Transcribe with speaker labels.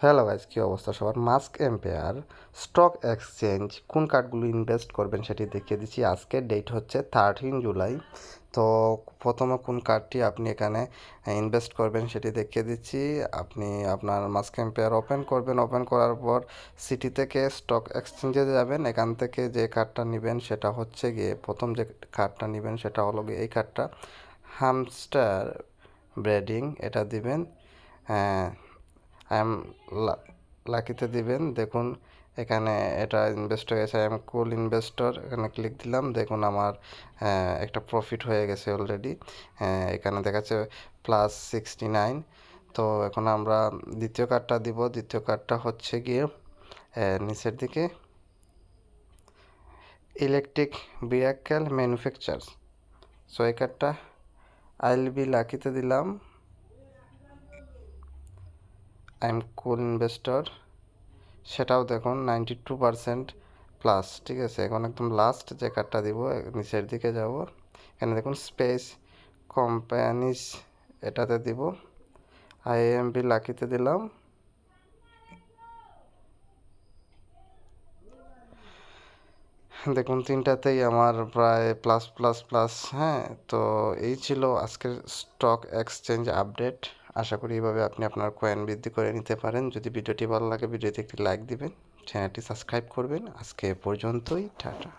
Speaker 1: Hello guys, কী অবস্থা সবার? Mask ampere stock exchange কোন কার্ডগুলো ইনভেস্ট করবেন সেটি দেখিয়ে দিচ্ছি। আজকের ডেট হচ্ছে 13 জুলাই। তো প্রথমে কোন কার্ডটি আপনি এখানে ইনভেস্ট করবেন সেটি দেখিয়ে দিচ্ছি। আপনি আপনার মাস্ক এম্পেয়ার ওপেন করবেন। ওপেন করার পর সিটি থেকে স্টক এক্সচেঞ্জে যাবেন। এখান থেকে যে কার্ডটা নেবেন সেটা হচ্ছে গিয়ে প্রথম যে কার্ডটা নেবেন সেটা হলো গিয়ে এই কার্ডটা, হ্যামস্টার ব্রিডিং। এটা দিবেন। আই এম লাকিতে দিবেন। দেখুন এখানে এটা ইনভেস্ট হয়ে গেছে। আই এম কুল ইনভেস্টর, এখানে ক্লিক দিলাম। দেখুন আমার একটা প্রফিট হয়ে গেছে অলরেডি। এখানে দেখাচ্ছে +69। তো এখন আমরা দ্বিতীয় কার্ডটা দিব। দ্বিতীয় কার্ডটা হচ্ছে গিয়ে নিচের দিকে ইলেকট্রিক ভেহিক্যাল ম্যানুফ্যাকচার। সো এই কার্ডটা আই উইল বি লাকিতে দিলাম। আই এম কুল ইনভেস্টর, সেটাও দেখুন 92% প্লাস। ঠিক আছে, এখন একদম লাস্ট যে কার্ডটা দিব, নিচের দিকে যাব। এখানে দেখুন স্পেস কোম্পানিজ, এটাতে দিব। আইএমবি লাকিতে দিলাম। দেখুন তিনটাতেই আমার প্রায় প্লাস প্লাস প্লাস। হ্যাঁ, তো এই ছিল আজকের স্টক এক্সচেঞ্জ আপডেট। আশা করি এইভাবে আপনি আপনার কয়েন বৃদ্ধি করে নিতে পারেন। যদি ভিডিওটি ভালো লাগে ভিডিওতে একটি লাইক দিবেন, চ্যানেলটি সাবস্ক্রাইব করবেন। আজকে পর্যন্তই, টাটা।